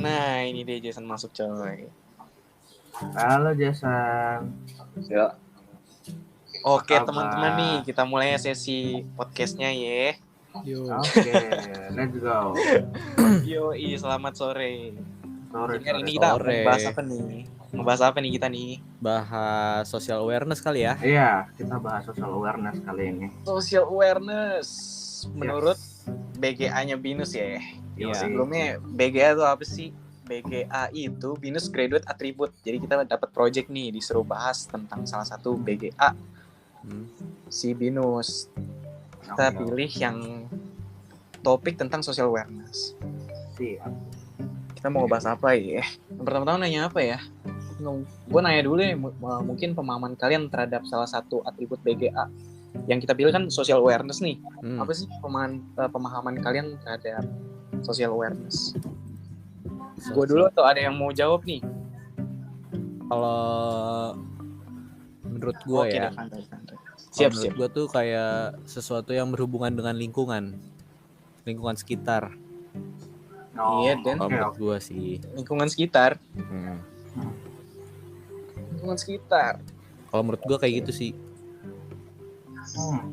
Nah, ini dia Jason masuk coy. Halo Jason. Ya. Oke Apa teman-teman nih, kabar? kita mulai sesi podcastnya ya. Oke, let's go. Yoi, selamat sore. Sore, Jadi hari sore. ini kita mau Sore. ngebahas apa nih? Ngebahas apa nih kita nih? Bahas social awareness kali ya. Iya, kita bahas social awareness kali ini. Social awareness menurut Yes. BGA-nya Binus ya. Iya. Sebelumnya BGA itu apa sih? BGA itu Binus Graduate Attribute. Jadi kita dapat project nih, disuruh bahas tentang salah satu BGA si Binus. Kita Oke, pilih yang topik tentang social awareness. siap. Kita mau bahas apa ya? Yang pertama-tama nanya apa ya? Gue nanya dulu nih, mungkin pemahaman kalian terhadap salah satu atribut BGA. Yang kita pilih kan social awareness nih. Apa sih pemahaman kalian terhadap social awareness? Gue dulu atau ada yang mau jawab nih? Kalau menurut gue Oke, ya, Siap. menurut gue tuh kayak sesuatu yang berhubungan dengan lingkungan sekitar. Iya, Dan. Kalau Oke, menurut gue sih. Lingkungan sekitar. Lingkungan sekitar. Kalau menurut gue kayak gitu sih.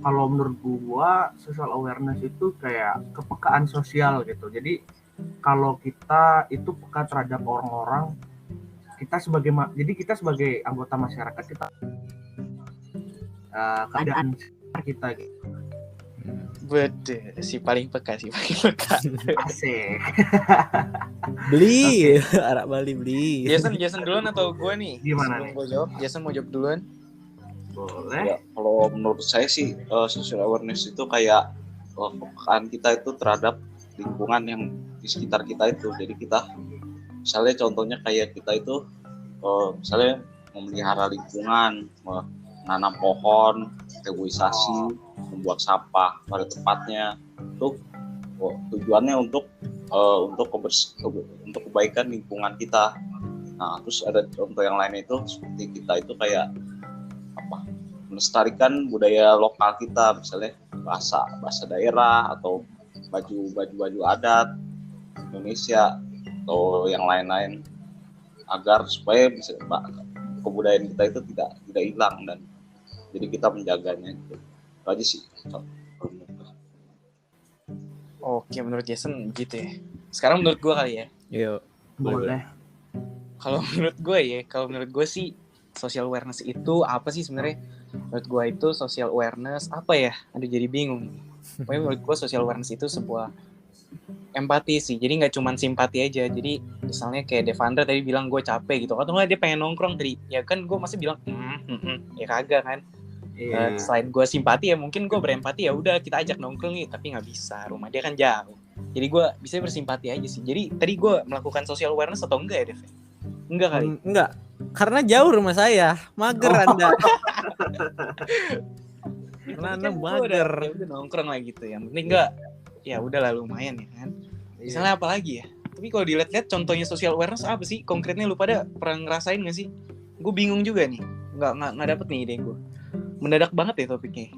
Kalau menurut gua social awareness itu kayak kepekaan sosial gitu. Jadi kalau kita itu peka terhadap orang-orang, kita sebagai anggota masyarakat kita keadaan sekitar kita gitu. Bede, si paling peka. Asik. Beli, arak Bali beli. Jason duluan atau gue nih? Gimana Sebelum nih? gue jawab, Jason mau jawab duluan. Boleh. Ya, kalau menurut saya sih social awareness itu kayak kepekaan kita itu terhadap lingkungan yang di sekitar kita itu. Jadi kita misalnya contohnya kayak kita itu misalnya memelihara lingkungan, menanam pohon, reboisasi, membuat sampah pada tempatnya. Itu tujuannya untuk kebaikan lingkungan kita. Nah, terus ada contoh yang lainnya itu seperti kita itu kayak melestarikan budaya lokal kita, misalnya bahasa daerah atau baju adat Indonesia atau yang lain-lain, agar supaya bisa kebudayaan kita itu tidak hilang dan jadi kita menjaganya gitu. Itu aja sih. Oke, menurut Jason gitu ya. Sekarang menurut gue kali ya. Yuk. Boleh. Kalau menurut gue sih social awareness itu apa sih sebenarnya? Menurut gue itu social awareness apa ya? Aduh, jadi bingung. Pokoknya menurut gue social awareness itu sebuah empati sih. Jadi nggak cuma simpati aja. Jadi misalnya kayak Devandra tadi bilang gue capek gitu. Atau nggak dia pengen nongkrong tadi. Ya kan gue masih bilang ya kagak kan. Selain gue simpati ya mungkin gue berempati, ya udah kita ajak nongkrong nih, tapi nggak bisa, rumah dia kan jauh. Jadi gue bisa bersimpati aja sih. Jadi tadi gue melakukan social awareness atau enggak ya, Dev? Enggak kali. Enggak. Karena jauh rumah saya. Mager Anda. Karena Anda mager. Ya udah nongkrong lah gitu. Yang penting enggak, ya udahlah lumayan ya kan. Misalnya apa lagi ya? Tapi kalau dilihat-lihat contohnya social awareness apa sih? Konkretnya lu pada pernah ngerasain nggak sih? Gue bingung juga nih. Nggak dapet nih ide gue. Mendadak banget ya topiknya.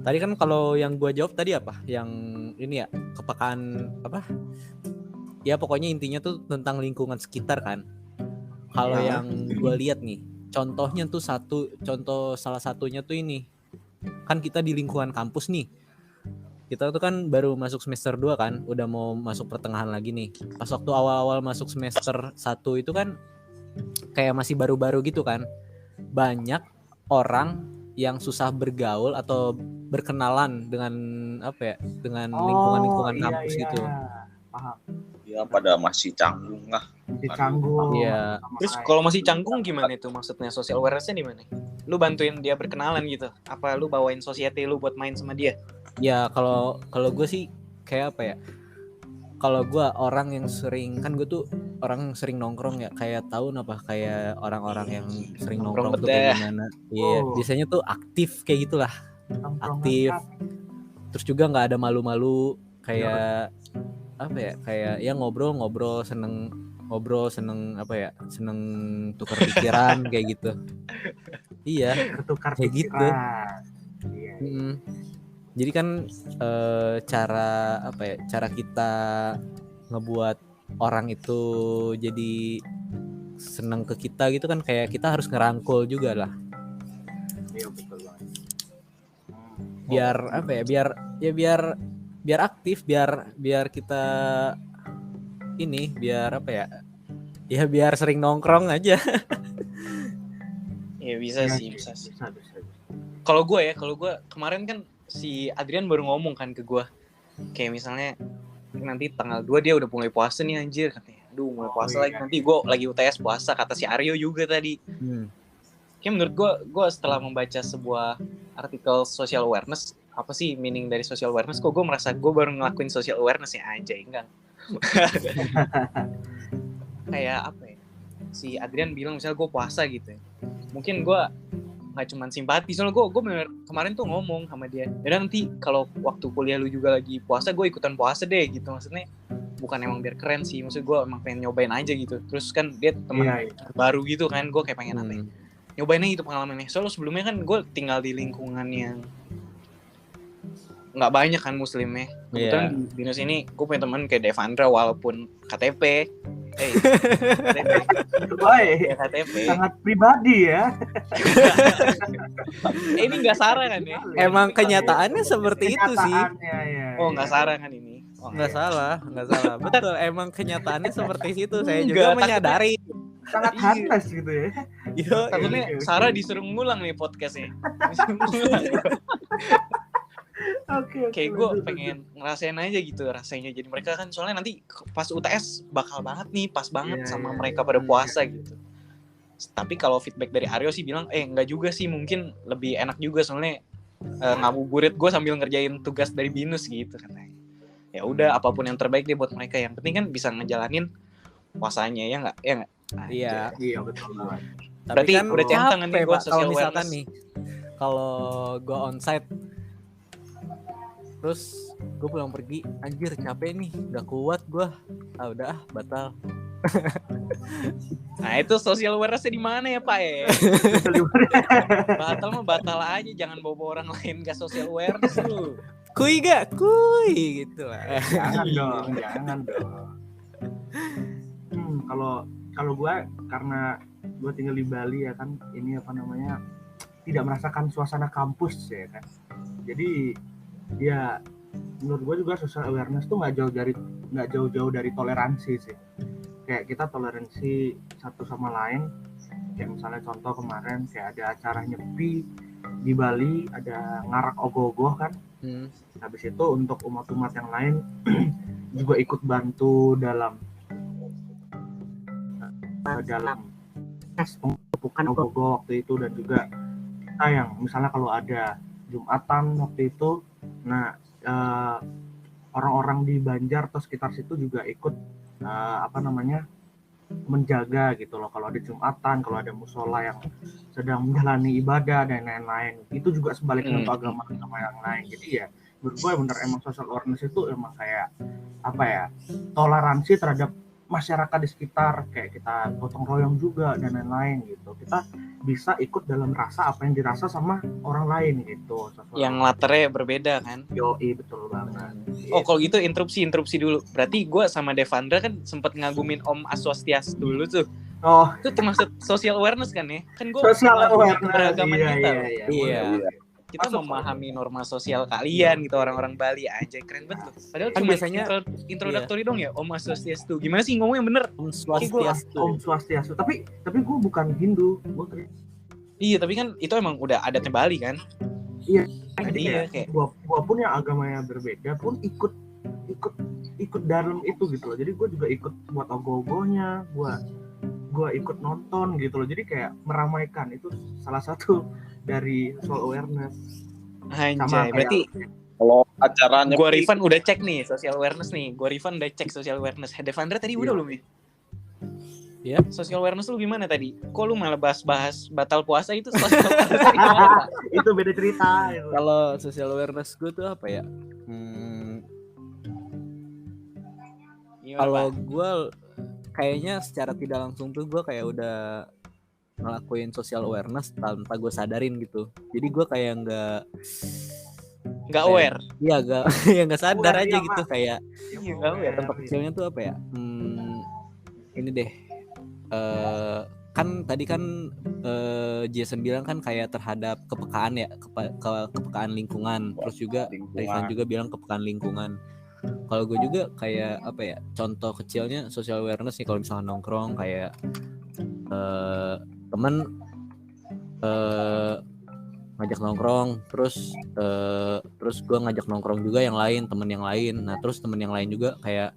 Tadi kan kalau yang gue jawab tadi apa? Yang ini ya, kepekaan apa? Ya pokoknya intinya tuh tentang lingkungan sekitar kan. Kalau yang gue lihat nih, contohnya tuh salah satunya tuh ini. Kan kita di lingkungan kampus nih. Kita tuh kan baru masuk semester 2 kan, udah mau masuk pertengahan lagi nih. Pas waktu awal-awal masuk semester 1 itu kan kayak masih baru-baru gitu kan. Banyak orang yang susah bergaul atau berkenalan dengan apa ya, dengan lingkungan kampus gitu. Paham. Ya pada masih canggung lah. Masih canggung. Iya. Terus kalau masih canggung gimana itu maksudnya? Social awareness-nya di mana? Lu bantuin dia berkenalan gitu? Apa lu bawain society lu buat main sama dia? Ya kalau gue sih kayak apa ya? Kalau gue orang yang sering, kan gue tuh orang yang sering nongkrong ya, kayak tahu apa kayak orang-orang yang sering nongkrong tuh kayak gimana. Iya, biasanya tuh aktif kayak gitulah. Aktif. Terus juga nggak ada malu-malu, kayak apa ya? Kayak ya ngobrol seneng apa ya? Seneng tukar pikiran kayak gitu. Iya, Bertukar kayak pikiran. gitu. Iya. Jadi kan cara kita ngebuat orang itu jadi senang ke kita gitu kan, kayak kita harus ngerangkul juga lah. Iya betul banget. Biar apa ya? Biar aktif, biar kita ini, biar apa ya? Ya biar sering nongkrong aja. Iya bisa Iya sih, bisa sih. bisa. Kalau gue kemarin kan si Adrian baru ngomong kan ke gue, kayak misalnya nanti tanggal 2 dia udah mulai puasa nih anjir katanya. Aduh mulai puasa lagi, nanti gue lagi UTS puasa, kata si Aryo juga tadi. Kayak menurut gue setelah membaca sebuah artikel social awareness, apa sih meaning dari social awareness, kok gue merasa gue baru ngelakuin social awareness ya, anjay enggak. Kayak apa ya, si Adrian bilang misalnya gue puasa gitu ya, mungkin gue nggak cuma simpati, soalnya gue bener kemarin tuh ngomong sama dia, ya nanti kalau waktu kuliah lu juga lagi puasa, gue ikutan puasa deh gitu. Maksudnya bukan emang biar keren sih, maksud gue emang pengen nyobain aja gitu. Terus kan dia teman baru gitu kan, gue kayak pengen apa ya, nyobain aja gitu pengalamannya. Soalnya sebelumnya kan gue tinggal di lingkungan yang nggak banyak kan muslimnya. Kebetulan di Binus ini gue punya teman kayak Devandra, walaupun KTP Baik. KTP Sangat pribadi ya. ini nggak sarah kan ya? Emang kenyataannya seperti itu sih. Ya. Oh nggak sarah kan ini? Oh, Nggak salah. Betul, emang kenyataannya seperti itu. Saya Enggak, juga menyadari. Sangat hantas gitu ya. Takutnya Sarah disuruh ngulang nih podcastnya. Oke. Kayak gue pengen ngerasain aja gitu rasanya. Jadi mereka kan soalnya nanti pas UTS bakal banget nih, pas banget sama mereka pada puasa gitu. Tapi kalau feedback dari Aryo sih bilang, enggak juga sih, mungkin lebih enak juga soalnya ngabuburit gue sambil ngerjain tugas dari Binus gitu katanya. Ya udah, apapun yang terbaik deh buat mereka. Yang penting kan bisa ngejalanin puasanya, ya nggak? Iya betul banget. Berarti kan udah centang nih gue kalau social misalkan awareness. nih, kalau gue onsite terus gue pulang pergi, anjir capek nih, nggak kuat gue, udah batal. Nah itu social awareness di mana ya Pak ya? Batal mah batal aja, jangan bawa orang lain ke social awareness lu. Kuy gitu lah. Jangan dong. Kalau gue, karena gue tinggal di Bali ya kan, ini apa namanya, tidak merasakan suasana kampus ya kan. Jadi ya menurut gue juga social awareness tuh nggak jauh-jauh dari toleransi sih. Kayak kita toleransi satu sama lain. Kayak misalnya contoh kemarin kayak ada acara nyepi di Bali, ada ngarak ogoh-ogoh kan. Habis itu untuk umat-umat yang lain juga ikut bantu dalam pengukuran ogoh-ogoh waktu itu. Dan juga kita yang misalnya kalau ada Jumatan waktu itu, nah orang-orang di Banjar atau sekitar situ juga ikut menjaga gitu loh, kalau ada Jumatan, kalau ada musola yang sedang menjalani ibadah dan lain-lain. Itu juga sebaliknya untuk agama-agama yang lain. Jadi ya menurut gue bener emang social awareness itu emang kayak apa ya, toleransi terhadap masyarakat di sekitar, kayak kita gotong royong juga dan lain-lain gitu. Kita bisa ikut dalam rasa apa yang dirasa sama orang lain gitu. Yang latarnya berbeda kan? Yoi, betul banget. Oh kalau gitu interupsi dulu. Berarti gue sama Devandra kan sempat ngagumin Om Aswastias dulu tuh. Oh, itu termasuk social awareness kan ya? Kan gue social awareness beragaman kita. Iya. Kita memahami norma sosial kalian gitu, orang-orang Bali aja, keren banget loh. Padahal kan cuma biasanya introductory dong ya, Om Swastiastu. Gimana sih ngomongnya bener? Om Swastiastu. Om Swastiastu. Tapi gue bukan Hindu. Iya, tapi kan itu emang udah adatnya Bali kan? Iya. Iya, kayak gua pun yang agamanya berbeda pun ikut dalam itu gitu loh. Jadi gue juga ikut buat ogoh-ogohnya, gue ikut nonton gitu loh. Jadi kayak meramaikan, itu salah satu dari social awareness. Anjay, berarti kalau acaranya gua Rifan udah cek nih social awareness nih. Gua Rifan udah cek social awareness. Devandra tadi udah belum ya? Ya. Social awareness lu gimana tadi? Kok lu malah bahas batal puasa itu social awareness gimana? Itu beda cerita. Kalau social awareness gue tuh apa ya? Kalau gue kayaknya secara tidak langsung tuh gue kayak udah ngelakuin social awareness tanpa gue sadarin gitu. Jadi gue kayak nggak aware. Iya gak ya nggak sadar Aware, aja iya, gitu Pak. kayak Iya, nggak aware. contoh kecilnya tuh apa ya? Ini deh. Kan tadi kan Jason bilang kan kayak terhadap kepekaan ya, kepekaan lingkungan. Terus juga Rifan juga bilang kepekaan lingkungan. Kalau gue juga kayak apa ya? Contoh kecilnya social awareness nih, kalau misalnya nongkrong kayak temen ngajak nongkrong, terus gue ngajak nongkrong juga yang lain, temen yang lain. Nah terus temen yang lain juga kayak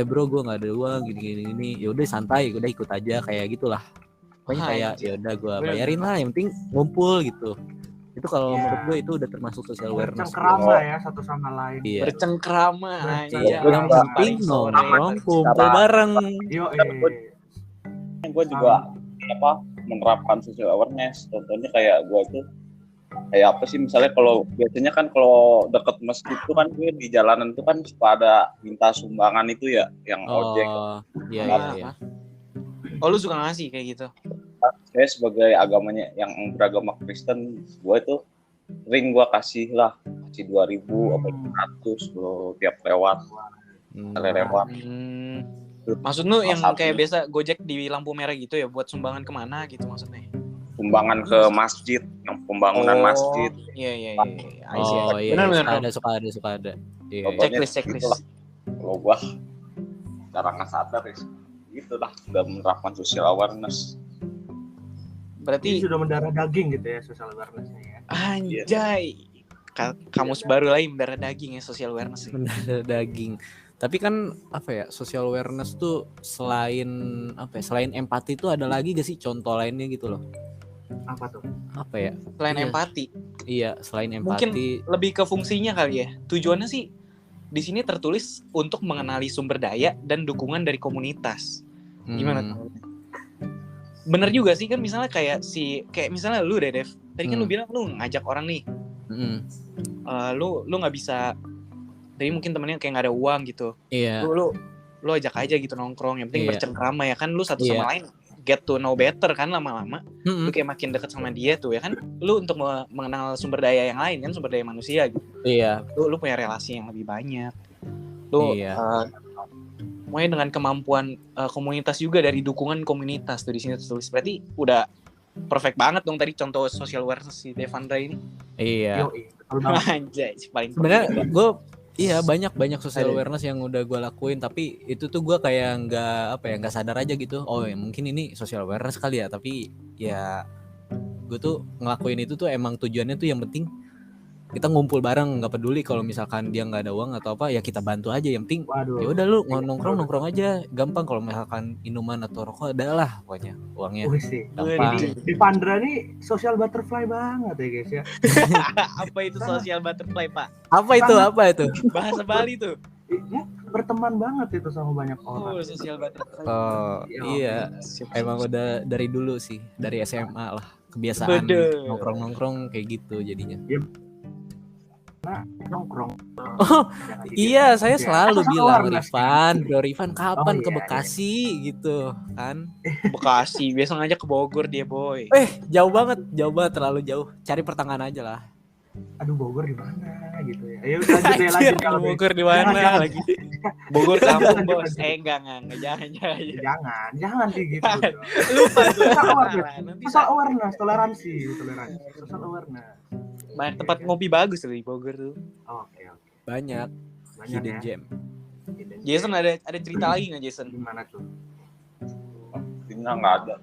bro gue nggak ada uang gini, ya udah santai, udah ikut aja kayak gitulah. Pokoknya kayak ya udah gue bayarin lah, yang penting ngumpul gitu. Itu kalau menurut gue itu udah termasuk social awareness. Bercengkerama ya satu sama lain. Iya. Bercengkrama aja. Yang penting nongkrong kumpul bareng. Yo, Gue juga menerapkan social awareness. Contohnya kayak gue itu kayak apa sih, misalnya kalau biasanya kan kalau deket masjid itu kan gue di jalanan itu kan suka ada minta sumbangan itu ya, yang ojek. Iya. Oh lu suka ngasih kayak gitu? Saya sebagai agamanya yang beragama Kristen, gue itu ring gue kasih 2.000 apa 100 lo tiap lewat. Maksud lu yang kayak biasa Gojek di lampu merah gitu ya, buat sumbangan kemana gitu maksudnya? Sumbangan ke masjid, yang pembangunan masjid. Iya. Oh iya, benar. suka ada. Iya. Checklist. Kalau gue cara nggak sadar ya, gitulah udah menerapkan social awareness. Jadi Berarti sudah mendarah daging gitu ya social awareness-nya ya. Anjay. Kamus baru lagi mendarah daging ya social awareness. Mendarah daging. Tapi kan apa ya, social awareness tuh selain empati tuh ada lagi gak sih contoh lainnya gitu loh? Apa tuh? Apa ya? Selain empati. Iya, selain empati. Mungkin lebih ke fungsinya kali ya. Tujuannya sih di sini tertulis untuk mengenali sumber daya dan dukungan dari komunitas. Gimana tuh? Bener juga sih kan, misalnya kayak misalnya lu deh Dev. Tadi kan lu bilang lu ngajak orang nih. Lu nggak bisa. Jadi mungkin temennya kayak nggak ada uang gitu. Iya. Lu ajak aja gitu nongkrong. Yang penting bercengkrama ya kan, lu satu sama lain get to know better kan lama-lama. Lu kayak makin deket sama dia tuh ya kan. Lu untuk mengenal sumber daya yang lain kan, sumber daya manusia gitu. Iya. Lu punya relasi yang lebih banyak. Lu mulai dengan kemampuan komunitas juga, dari dukungan komunitas tuh di sini tertulis. Berarti udah perfect banget dong tadi contoh social awareness si Devandra ini. Iya. Betul banget. Anjay, paling sebenarnya gue banyak social awareness yang udah gue lakuin, tapi itu tuh gue kayak nggak sadar aja gitu. Oh ya mungkin ini social awareness kali ya, tapi ya gue tuh ngelakuin itu tuh emang tujuannya tuh yang penting kita ngumpul bareng, nggak peduli kalau misalkan dia nggak ada uang atau apa, ya kita bantu aja, yang penting ya udah lu nongkrong aja, gampang. Kalau misalkan minuman atau rokok ada lah pokoknya uangnya gampang. Di Pandra nih social butterfly banget ya guys ya. Apa itu social butterfly pak? Apa itu bahasa Bali tuh. Berteman banget itu sama banyak orang. Social butterfly. Iya, emang udah dari dulu sih, dari SMA lah kebiasaan nongkrong kayak gitu jadinya. Nongkrong. Iya, saya selalu bilang Rifan kapan ke Bekasi gitu kan. Bekasi, biasa ngajak ke Bogor dia boy. Jauh banget, terlalu jauh. Cari pertengahan aja lah. Aduh, Bogor di mana gitu ya. Ayo lanjut kalau Bogor di mana lagi? Bogor kampung bos. Enggak, jangan sih gitu. Lupa social awareness, toleransi. Social awareness. Banyak tempat ngopi bagus di Bogor tuh. Oke. Banyak hidden gem. Jason ada cerita lagi nggak Jason? Gimana tuh? Intinya nggak ada.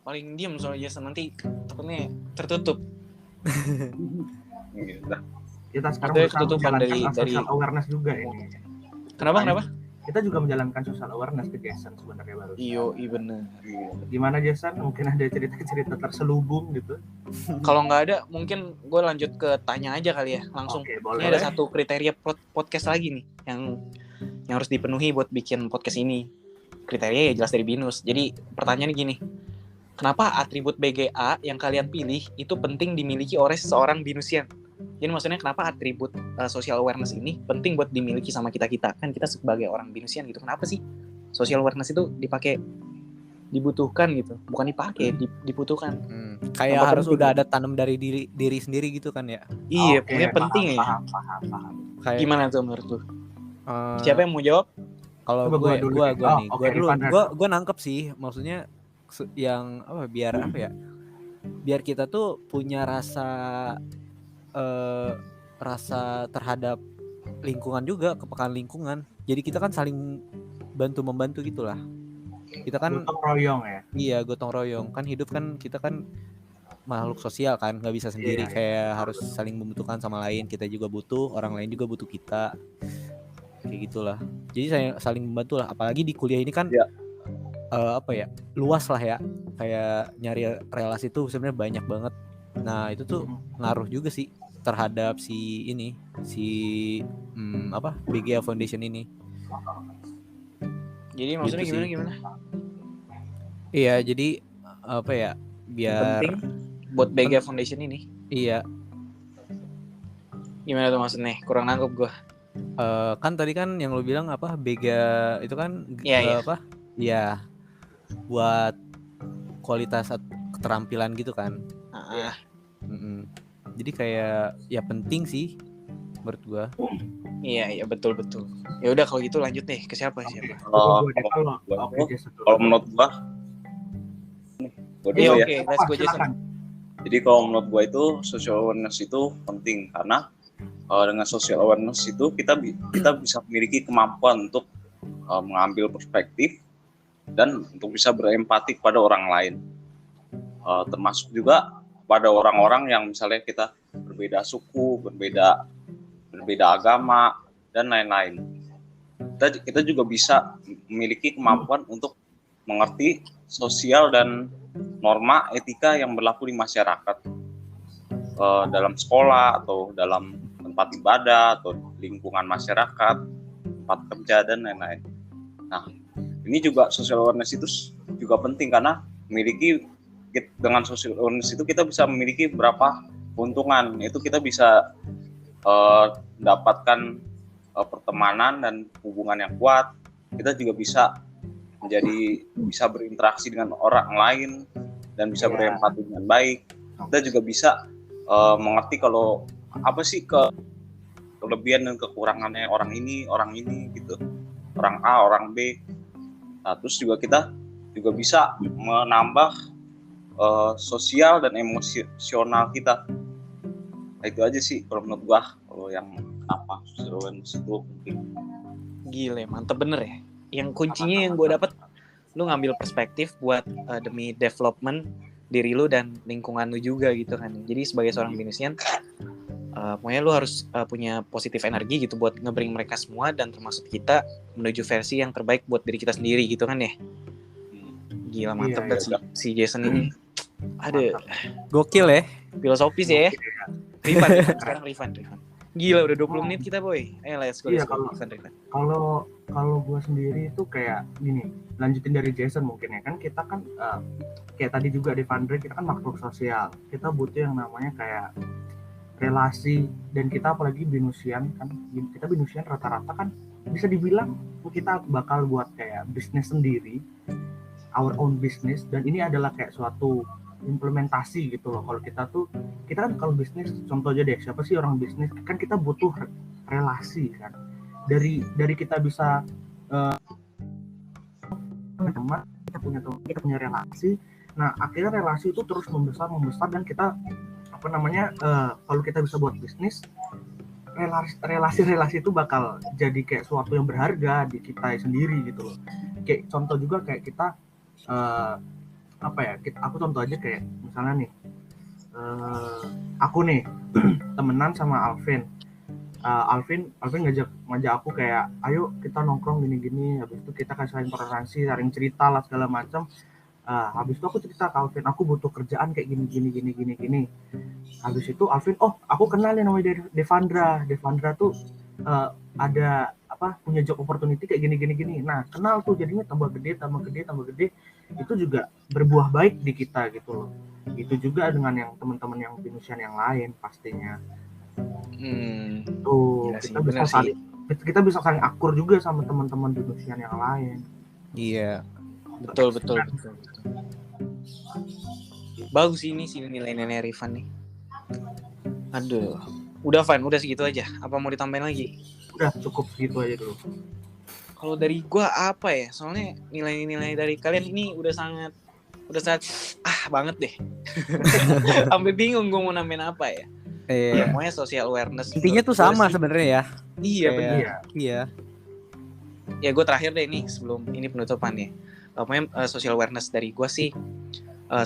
Paling diem soalnya Jason, nanti takutnya tertutup. Kita sekarang ketutupan dari social awareness juga ini. Kenapa? Kita juga menjalankan social awareness ke Jason sebenarnya baru. Iya bener. Gimana Jason? Mungkin ada cerita-cerita terselubung gitu. Kalau nggak ada, mungkin gue lanjut ke tanya aja kali ya langsung. Oke, boleh. Ini ada satu kriteria podcast lagi nih yang harus dipenuhi buat bikin podcast ini. Kriteria ya jelas dari Binus. Jadi pertanyaannya gini. Kenapa atribut BGA yang kalian pilih itu penting dimiliki oleh seorang Binusian? Jadi maksudnya kenapa atribut social awareness ini penting buat dimiliki sama kita kan kita sebagai orang Binusian gitu. Kenapa sih social awareness itu dipakai dibutuhkan gitu, bukan dipakai, dibutuhkan. Kayak Tambah harus penting. udah ada tanam dari diri sendiri gitu kan ya. Iya, Oke, pokoknya penting ya. paham. Kayak Gimana tuh menurut lu? eh, Siapa yang mau jawab? kalau Coba gua dulu deh. gue nih, Oke, gue dulu, Rifan. gue nangkep sih, maksudnya yang apa biar apa ya, biar kita tuh punya rasa terhadap lingkungan juga, kepekaan lingkungan. Jadi kita kan saling bantu membantu gitulah. Kita kan Gotong royong ya. iya gotong royong kan, hidup kan kita kan makhluk sosial kan, nggak bisa sendiri, Iya. kayak harus saling membutuhkan sama lain. Kita juga butuh, orang lain juga butuh kita, kayak gitulah. Jadi saya saling membantu lah, apalagi di kuliah ini kan Iya. apa ya, luas lah ya, kayak nyari relasi tuh sebenarnya banyak banget. Nah itu tuh ngaruh juga sih terhadap si BGA Foundation ini. Jadi maksudnya Gitu sih. gimana? Iya, jadi apa ya, biar Penting buat BGA Foundation ini. iya. Gimana tuh maksudnya? Kurang nangkep gue. Kan tadi kan yang lu bilang apa, BGA itu kan Iya. apa? Iya. Buat kualitas keterampilan gitu kan. Jadi kayak ya penting sih menurut gua. Iya betul. Ya udah kalau gitu lanjut deh ke siapa? Kalau menurut gua Iya, ya. oke, let's go Jason. Jadi kalau menurut gua itu social awareness itu penting karena dengan social awareness itu kita bisa memiliki kemampuan untuk mengambil perspektif dan untuk bisa berempati kepada orang lain, termasuk juga pada orang-orang yang misalnya kita berbeda suku, berbeda agama dan lain-lain. Kita juga bisa memiliki kemampuan untuk mengerti sosial dan norma etika yang berlaku di masyarakat, dalam sekolah atau dalam tempat ibadah atau lingkungan masyarakat, tempat kerja dan lain-lain. Nah, ini juga social awareness itu juga penting karena dengan social awareness itu kita bisa memiliki beberapa keuntungan. Itu kita bisa mendapatkan pertemanan dan hubungan yang kuat. Kita juga bisa berinteraksi dengan orang lain dan bisa berempati dengan baik. Kita juga bisa mengerti kalau apa sih kelebihan dan kekurangannya orang ini gitu, orang A, orang B. Nah, terus juga kita juga bisa menambah sosial dan emosional kita. Nah, itu aja sih kalau menurut gua, kalau yang apa social awareness itu penting. Gile, mantep bener ya. Yang kuncinya yang gue dapet, lu ngambil perspektif buat demi development diri lu dan lingkungan lu juga gitu kan. Jadi sebagai seorang binisian, pokoknya lu harus punya positif energi gitu buat nge-bring mereka semua dan termasuk kita menuju versi yang terbaik buat diri kita sendiri gitu kan ya. Gila mantep banget si Jason ini. Aduh, gokil ya. filosofis ya. Rifan. Gila udah 20 menit kita boy. Let's go. Rifan. Kalau gue sendiri itu kayak gini, lanjutin dari Jason mungkin ya kan, kita kan kayak tadi juga di Vandre, kita kan makhluk sosial, kita butuh yang namanya kayak relasi, dan kita apalagi binusian kan, kita binusian rata-rata kan bisa dibilang kita bakal buat kayak bisnis sendiri, our own business, dan ini adalah kayak suatu implementasi gitu loh. Kalau kita kan kalau bisnis, contoh aja deh, siapa sih orang bisnis kan, kita butuh relasi kan, dari kita bisa teman, kita punya relasi. Nah akhirnya relasi itu terus membesar dan kita kalau kita bisa buat bisnis, relasi itu bakal jadi kayak suatu yang berharga di kita sendiri gitu loh. Kayak contoh juga kayak kita aku contoh aja kayak misalnya nih, aku nih temenan sama Alvin. Alvin ngajak aku kayak, ayo kita nongkrong gini-gini, habis itu kita kasih toleransi, saling cerita lah segala macam. Habis itu aku cerita ke Alvin, aku butuh kerjaan kayak gini. Habis itu Alvin, aku kenalin namanya Devandra tuh ada punya job opportunity kayak gini. Nah kenal tuh, jadinya tambah gede, itu juga berbuah baik di kita gitu loh. Itu juga dengan yang teman-teman yang binusian yang lain pastinya. Tuh kita bisa saling akur juga sama teman-teman binusian yang lain. Iya. Betul. Bagus ini sih nilai-nilai Rifan nih. Aduh, udah Van, udah segitu aja. Apa mau ditambahin lagi? Udah cukup segitu aja dulu. Kalau dari gua apa ya? Soalnya nilai-nilai dari kalian ini udah sangat banget deh. Sampai bingung gua mau nambahin apa ya. Ya, pokoknya social awareness. Intinya tuh sama sebenarnya ya. Iya, benar. Iya. Ya gue terakhir deh nih sebelum ini penutupan ya. Pokoknya social awareness dari gue sih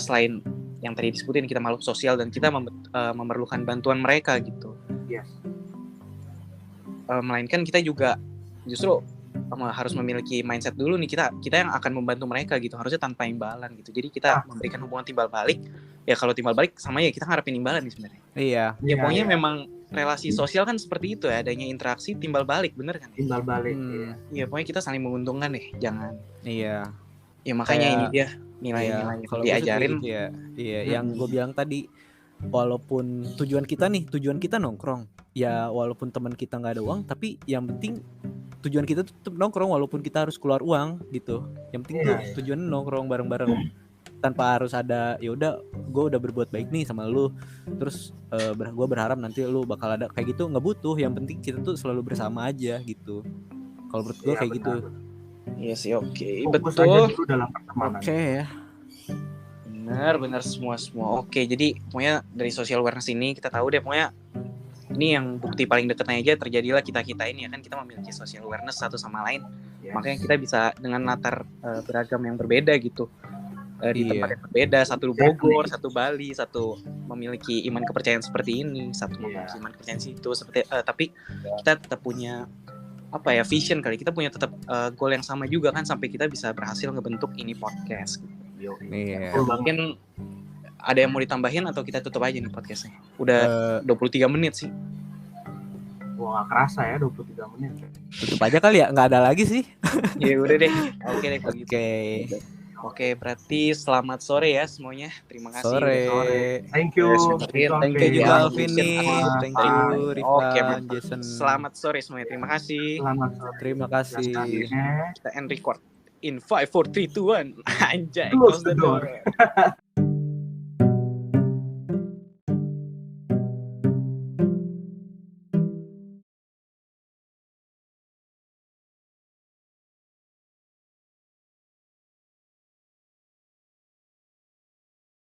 selain yang tadi disebutin kita makhluk sosial dan kita memerlukan bantuan mereka gitu. Yes. Melainkan kita juga justru harus memiliki mindset dulu nih kita yang akan membantu mereka gitu, harusnya tanpa imbalan gitu. Jadi kita memberikan hubungan timbal balik. Ya kalau timbal balik sama ya kita ngarepin imbalan nih sebenarnya. Iya. Ya pokoknya memang relasi sosial kan seperti itu ya, adanya interaksi timbal balik, bener kan? Timbal balik. Iya, pokoknya kita saling menguntungkan deh, jangan. Iya. Ya makanya ini dia nilai-nilai yang diajarin. Gitu ya. Iya, yang gue bilang tadi, walaupun tujuan kita nongkrong, ya walaupun teman kita nggak ada uang, tapi yang penting tujuan kita tetap nongkrong walaupun kita harus keluar uang gitu. Yang penting tujuan nongkrong bareng-bareng tanpa harus ada ya udah gue udah berbuat baik nih sama lu, terus gue berharap nanti lu bakal ada kayak gitu, nggak butuh. Yang penting kita tuh selalu bersama aja gitu. Kalau menurut gue kayak gitu. Iya sih, oke. Fokus Betul. aja dulu dalam pertemanan. Oke ya. Benar semua. Oke, jadi pokoknya dari social awareness ini kita tahu deh, pokoknya ini yang bukti paling dekatnya aja terjadilah kita ini ya kan, kita memiliki social awareness satu sama lain. Makanya kita bisa dengan latar beragam yang berbeda gitu. Di tempat yang berbeda, satu Bogor, satu Bali, satu memiliki iman kepercayaan seperti ini, satu memiliki iman kepercayaan situ seperti tapi kita tetap punya vision kali, kita punya tetap goal yang sama juga kan, sampai kita bisa berhasil ngebentuk ini podcast gitu. Iya. Mungkin ada yang mau ditambahin atau kita tutup aja nih podcastnya? Udah 23 menit sih. Wah, gak kerasa ya 23 menit. Tutup aja kali ya, nggak ada lagi sih. Ya udah deh. Oke deh kalau gitu. Oke, berarti selamat sore ya semuanya. Terima kasih. Sore. Thank you. Thank you juga Alvin nih. Thank you Rifan, Oke, Jason. selamat sore semuanya. Terima kasih. Selamat sore. Terima kasih. Kita end record in 5, 4, 3, 2, 1. Anjay, Close close the the door. door.